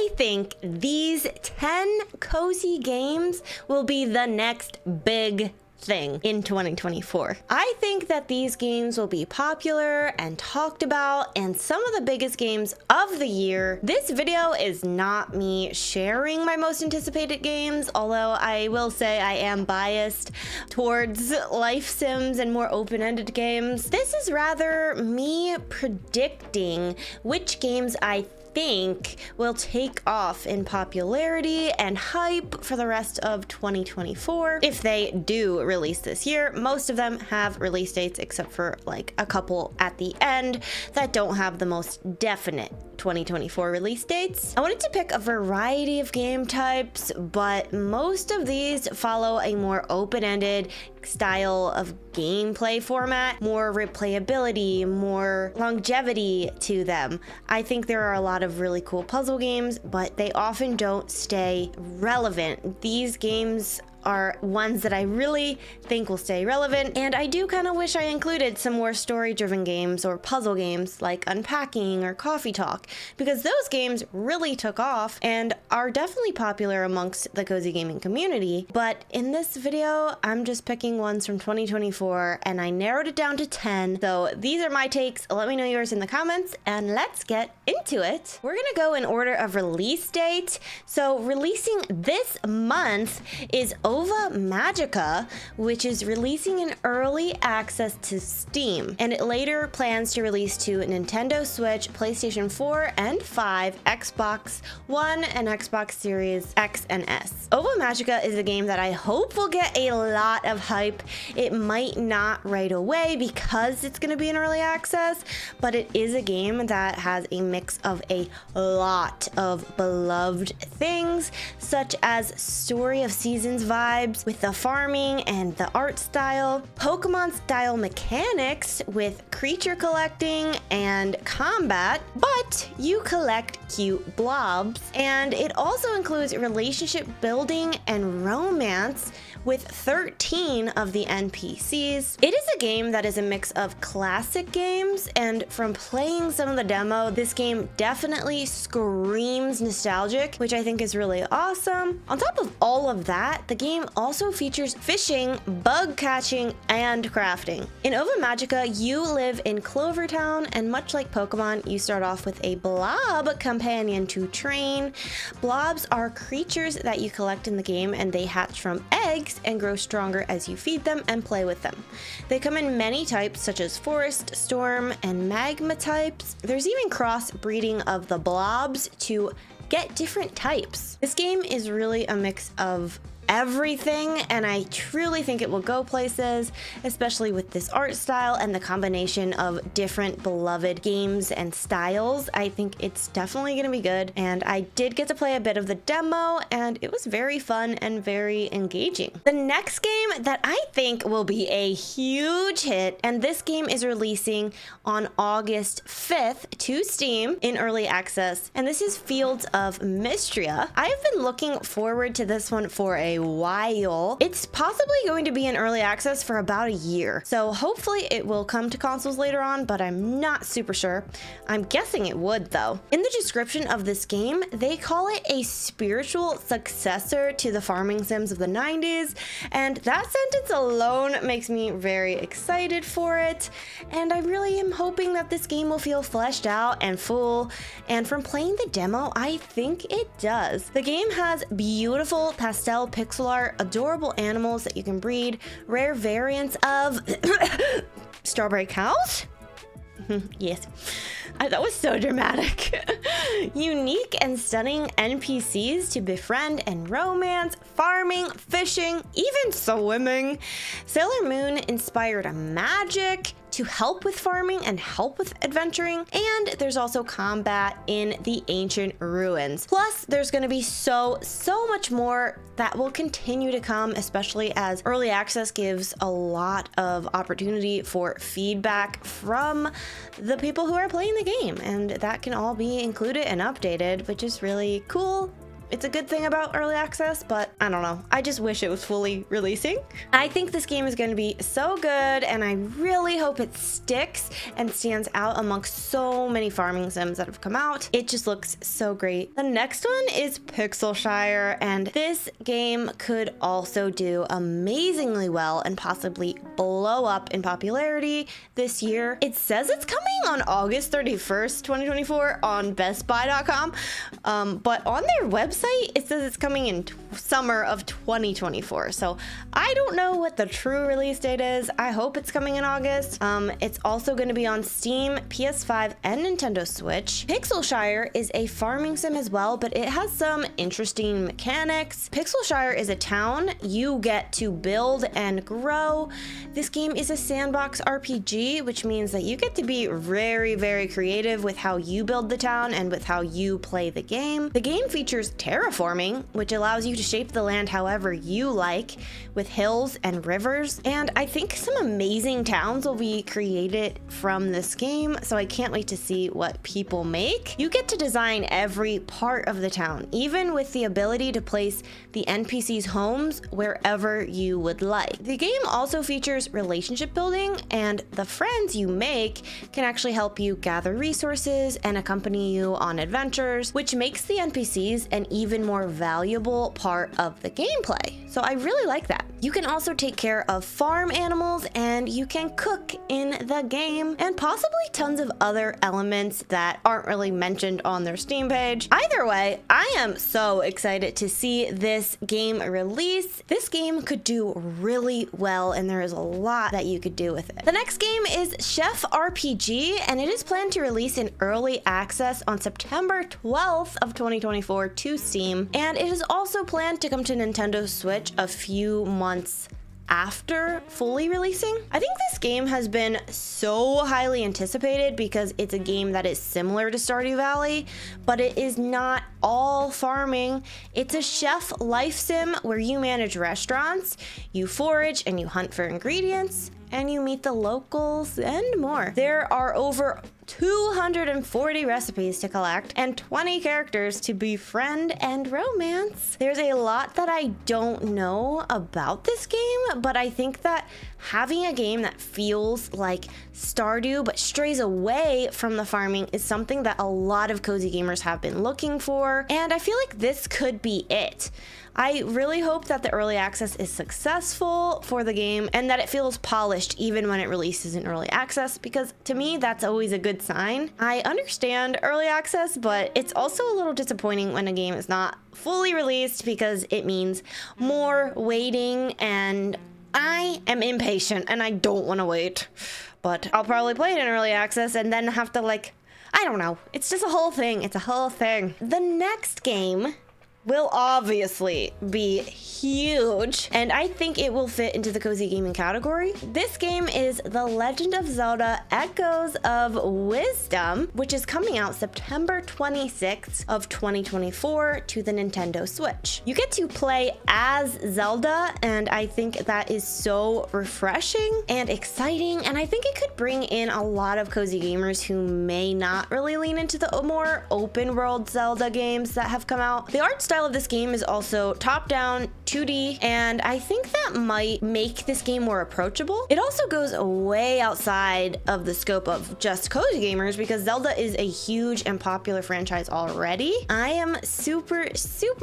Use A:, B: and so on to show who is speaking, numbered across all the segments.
A: I think these 10 cozy games will be the next big thing in 2024. I think that these games will be popular and talked about and some of the biggest games of the year. This video is not me sharing my most anticipated games, although I will say I am biased towards life sims and more open-ended games. This is rather me predicting which games I think will take off in popularity and hype for the rest of 2024 if they do release this year. Most of them have release dates except for like a couple at the end that don't have the most definite 2024 release dates. I wanted to pick a variety of game types, but most of these follow a more open-ended style of gameplay format, more replayability, more longevity to them. I think there are a lot of really cool puzzle games, but they often don't stay relevant. These games are ones that I really think will stay relevant, and I do kind of wish I included some more story-driven games or puzzle games like Unpacking or Coffee Talk, because those games really took off and are definitely popular amongst the cozy gaming community. But in this video, I'm just picking ones from 2024 and I narrowed it down to 10. So these are my takes. Let me know yours in the comments and let's get into it. We're gonna go in order of release date. So releasing this month is Ova Magica, which is releasing in early access to Steam, and it later plans to release to Nintendo Switch, PlayStation 4 and 5, Xbox One, and Xbox Series X and S. Ova Magica is a game that I hope will get a lot of hype. It might not right away because it's going to be in early access, but it is a game that has a mix of a lot of beloved things, such as Story of Seasons vibes with the farming and the art style, Pokemon style mechanics with creature collecting and combat, but you collect cute blobs, and it also includes relationship building and romance with 13 of the NPCs. It is a game that is a mix of classic games, and from playing some of the demo, this game definitely screams nostalgic, which I think is really awesome. On top of all of that, the game also features fishing, bug catching, and crafting. In Ova Magica, you live in Clovertown, and much like Pokemon, you start off with a blob companion to train. Blobs are creatures that you collect in the game, and they hatch from eggs and grow stronger as you feed them and play with them. They come in many types such as forest, storm, and magma types. There's even cross-breeding of the blobs to get different types. This game is really a mix of everything, and I truly think it will go places, especially with this art style and the combination of different beloved games and styles. I think it's definitely going to be good, and I did get to play a bit of the demo and it was very fun and very engaging. The next game that I think will be a huge hit, and this game is releasing on August 5th to Steam in early access, and this is Fields of Mistria. I've been looking forward to this one for a while. It's possibly going to be in early access for about a year, so hopefully it will come to consoles later on, but I'm not super sure. I'm guessing it would though. In the description of this game, they call it a spiritual successor to the farming sims of the 90s, and that sentence alone makes me very excited for it, and I really am hoping that this game will feel fleshed out and full, and from playing the demo, I think it does. The game has beautiful pastel pixel art, adorable animals that you can breed, rare variants of strawberry cows? Yes, that was so dramatic. Unique and stunning NPCs to befriend and romance, farming, fishing, even swimming. Sailor Moon inspired magic to help with farming and help with adventuring, and there's also combat in the ancient ruins. Plus, there's going to be so much more that will continue to come, especially as early access gives a lot of opportunity for feedback from the people who are playing the game, and that can all be included and updated, which is really cool it's a good thing about early access, but I don't know. I just wish it was fully releasing. I think this game is going to be so good, and I really hope it sticks and stands out amongst so many farming sims that have come out. It just looks so great. The next one is Pixelshire, and this game could also do amazingly well and possibly blow up in popularity this year. It says it's coming on August 31st, 2024 on bestbuy.com, but on their website it says it's coming in summer of 2024. So I don't know what the true release date is. I hope it's coming in August. It's also going to be on Steam, PS5, and Nintendo Switch. Pixelshire is a farming sim as well, but it has some interesting mechanics. Pixelshire is a town. You get to build and grow. This game is a sandbox RPG, which means that you get to be very, very creative with how you build the town and with how you play the game. The game features terraforming, which allows you to shape the land however you like, with hills and rivers. And I think some amazing towns will be created from this game, so I can't wait to see what people make. You get to design every part of the town, even with the ability to place the NPCs' homes wherever you would like. The game also features relationship building, and the friends you make can actually help you gather resources and accompany you on adventures, which makes the NPCs an even more valuable part of the gameplay. So I really like that. You can also take care of farm animals, and you can cook in the game, and possibly tons of other elements that aren't really mentioned on their Steam page. Either way, I am so excited to see this game release. This game could do really well, and there is a lot that you could do with it. The next game is Chef RPG, and it is planned to release in early access on September 12th of 2024 to Steam, and it is also planned to come to Nintendo Switch a few months after fully releasing. I think this game has been so highly anticipated because it's a game that is similar to Stardew Valley, but it is not all farming. It's a chef life sim where you manage restaurants, you forage and you hunt for ingredients, and you meet the locals and more. There are over 240 recipes to collect and 20 characters to befriend and romance. There's a lot that I don't know about this game, but I think that having a game that feels like Stardew but strays away from the farming is something that a lot of cozy gamers have been looking for, and I feel like this could be it. I really hope that the early access is successful for the game and that it feels polished even when it releases in early access, because to me that's always a good sign. I understand early access, but it's also a little disappointing when a game is not fully released because it means more waiting, and I am impatient and I don't want to wait. But I'll probably play it in early access and then have to, like, I don't know. It's just a whole thing. It's a whole thing. The next game will obviously be huge, and I think it will fit into the cozy gaming category. This game is The Legend of Zelda Echoes of Wisdom, which is coming out September 26th of 2024 to the Nintendo Switch. You get to play as Zelda, and I think that is so refreshing and exciting, and I think it could bring in a lot of cozy gamers who may not really lean into the more open world Zelda games that have come out. The art style of this game is also top-down 2D, and I think that might make this game more approachable. It also goes way outside of the scope of just cozy gamers because Zelda is a huge and popular franchise already. I am super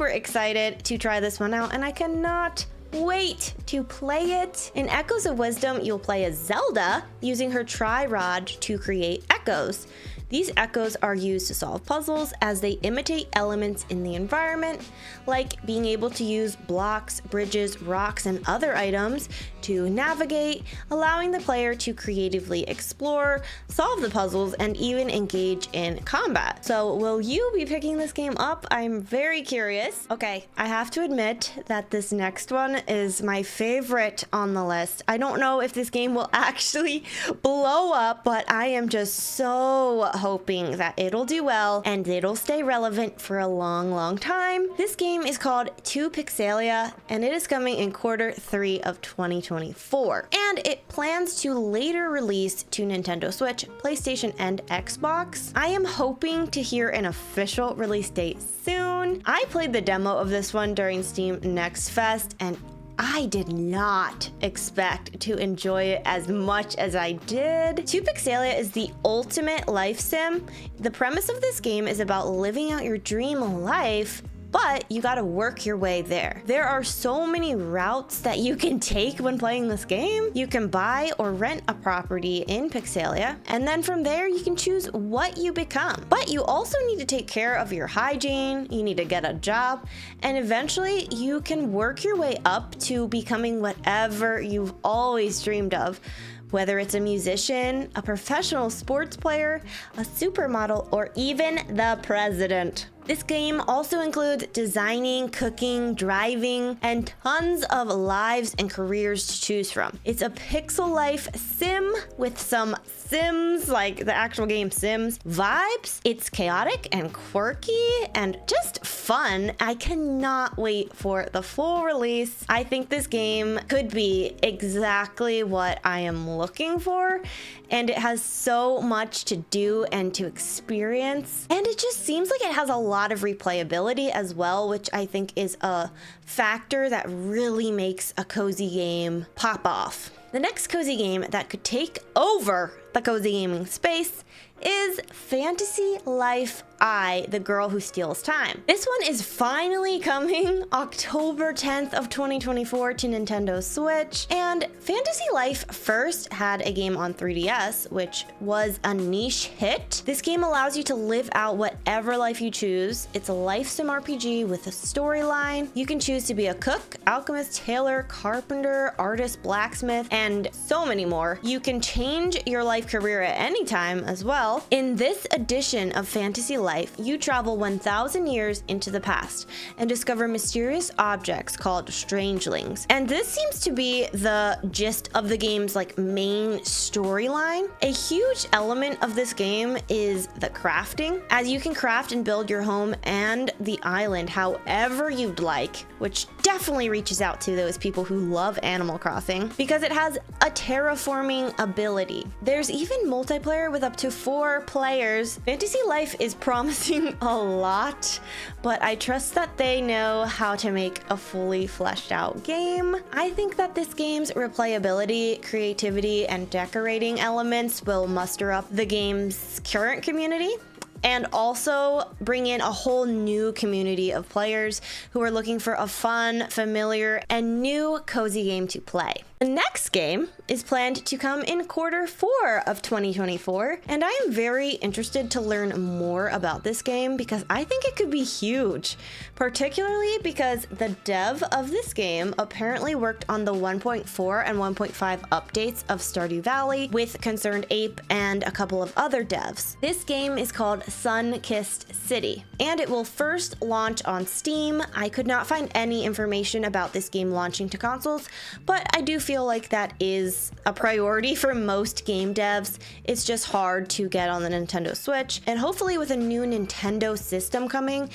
A: excited to try this one out, and I cannot wait to play it. In Echoes of Wisdom, you'll play as Zelda using her tri-rod to create echoes. These echoes are used to solve puzzles as they imitate elements in the environment, like being able to use blocks, bridges, rocks, and other items to navigate, allowing the player to creatively explore, solve the puzzles, and even engage in combat. So will you be picking this game up? I'm very curious. Okay, I have to admit that this next one is my favorite on the list. I don't know if this game will actually blow up, but I am just so hoping that it'll do well and it'll stay relevant for a long time. This game is called To Pixelia, and it is coming in Q3 of 2024, and it plans to later release to Nintendo Switch, PlayStation, and Xbox. I am hoping to hear an official release date soon, fun. I played the demo of this one during Steam Next Fest, and I did not expect to enjoy it as much as I did. Pixelia is the ultimate life sim. The premise of this game is about living out your dream life, but you gotta work your way there. There are so many routes that you can take when playing this game. You can buy or rent a property in Pixelia, and then from there you can choose what you become. But you also need to take care of your hygiene, you need to get a job, and eventually you can work your way up to becoming whatever you've always dreamed of. Whether it's a musician, a professional sports player, a supermodel, or even the president. This game also includes designing, cooking, driving, and tons of lives and careers to choose from. It's a pixel life sim with some Sims, like the actual game Sims, vibes. It's chaotic and quirky and just fun. I cannot wait for the full release. I think this game could be exactly what I am looking for, and it has so much to do and to experience. And it just seems like it has a lot of replayability as well, which I think is a factor that really makes a cozy game pop off. The next cozy game that could take over the cozy gaming space is Fantasy Life I, the Girl Who Steals Time. This one is finally coming October 10th of 2024 to Nintendo Switch, and Fantasy Life first had a game on 3DS, which was a niche hit. This game allows you to live out whatever life you choose. It's a life sim RPG with a storyline. You can choose to be a cook, alchemist, tailor, carpenter, artist, blacksmith, and so many more. You can change your life career at any time as well. In this edition of Fantasy Life, you travel 1,000 years into the past and discover mysterious objects called strangelings. And this seems to be the gist of the game's main storyline. A huge element of this game is the crafting, as you can craft and build your home and the island however you'd like, which definitely reaches out to those people who love Animal Crossing because it has a terraforming ability. There's even multiplayer with up to 4 players. Fantasy Life is promising a lot, but I trust that they know how to make a fully fleshed out game. I think that this game's replayability, creativity, and decorating elements will muster up the game's current community, and also bring in a whole new community of players who are looking for a fun, familiar, and new cozy game to play. The next game is planned to come in Q4 of 2024, and I am very interested to learn more about this game because I think it could be huge, particularly because the dev of this game apparently worked on the 1.4 and 1.5 updates of Stardew Valley with Concerned Ape and a couple of other devs. This game is called Sun-Kissed City, and it will first launch on Steam. I could not find any information about this game launching to consoles, but I do feel like that is a priority for most game devs. It's just hard to get on the Nintendo Switch, and hopefully with a new Nintendo system coming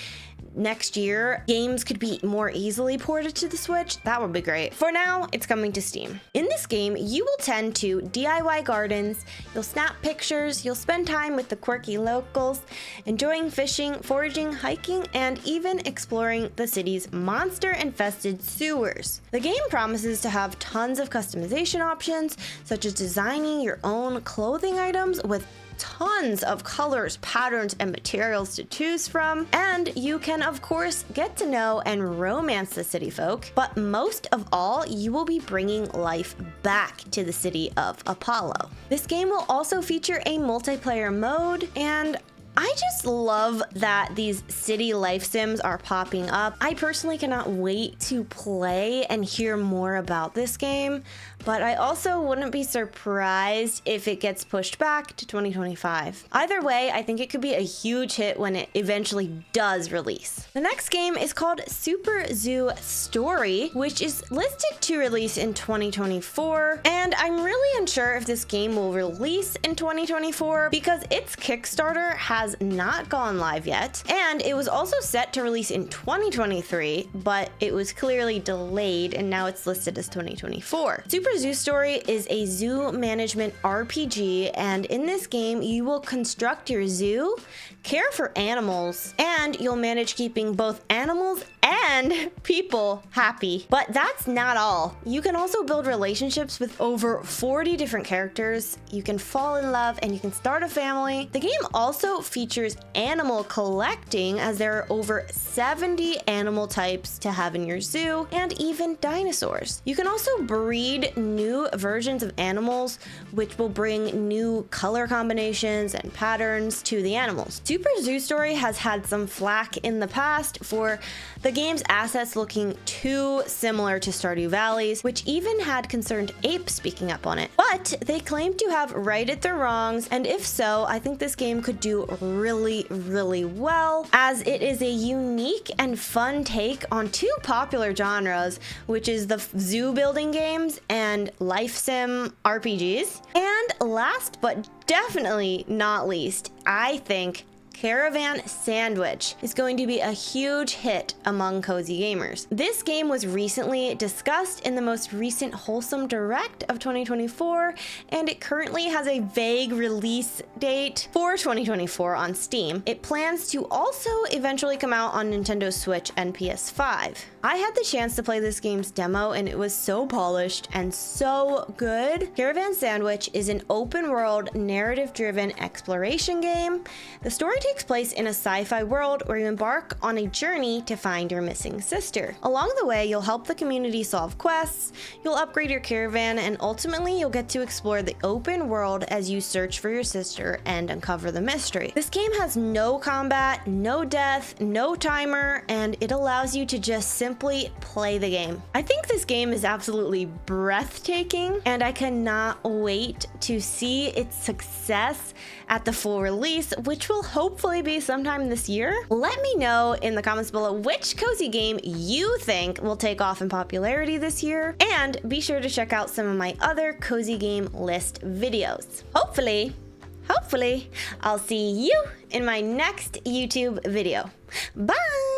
A: next year, games could be more easily ported to the Switch. That would be great. For now, it's coming to Steam. In this game, you will tend to DIY gardens, you'll snap pictures, you'll spend time with the quirky locals, enjoying fishing, foraging, hiking, and even exploring the city's monster-infested sewers. The game promises to have tons of customization options, such as designing your own clothing items with tons of colors, patterns, and materials to choose from, and you can of course get to know and romance the city folk, but most of all, you will be bringing life back to the city of Apollo. This game will also feature a multiplayer mode, and I just love that these city life sims are popping up. I personally cannot wait to play and hear more about this game, but I also wouldn't be surprised if it gets pushed back to 2025. Either way, I think it could be a huge hit when it eventually does release. The next game is called Super Zoo Story, which is listed to release in 2024, and I'm really unsure if this game will release in 2024 because its Kickstarter has has not gone live yet, and it was also set to release in 2023, but it was clearly delayed and now it's listed as 2024. Super Zoo Story is a zoo management RPG, and in this game you will construct your zoo, care for animals, and you'll manage keeping both animals and people happy. But that's not all. You can also build relationships with over 40 different characters. You can fall in love and you can start a family. The game also features animal collecting, as there are over 70 animal types to have in your zoo, and even dinosaurs. You can also breed new versions of animals, which will bring new color combinations and patterns to the animals. Super Zoo Story has had some flack in the past for the game's assets looking too similar to Stardew Valley's, which even had Concerned Ape speaking up on it. But they claim to have righted their wrongs, and if so, I think this game could do really, really well, as it is a unique and fun take on two popular genres, which is the zoo building games and life sim RPGs. And last but definitely not least, I think Caravan Sandwitch is going to be a huge hit among cozy gamers. This game was recently discussed in the most recent Wholesome Direct of 2024, and it currently has a vague release date for 2024 on Steam. It plans to also eventually come out on Nintendo Switch and PS5. I had the chance to play this game's demo and it was so polished and so good. Caravan Sandwich is an open world, narrative driven exploration game. The story takes place in a sci-fi world where you embark on a journey to find your missing sister. Along the way, you'll help the community solve quests, you'll upgrade your caravan, and ultimately you'll get to explore the open world as you search for your sister and uncover the mystery. This game has no combat, no death, no timer, and it allows you to just simply play the game. I think this game is absolutely breathtaking, and I cannot wait to see its success at the full release, which will hopefully be sometime this year. Let me know in the comments below which cozy game you think will take off in popularity this year, and be sure to check out some of my other cozy game list videos. Hopefully, I'll see you in my next YouTube video. Bye!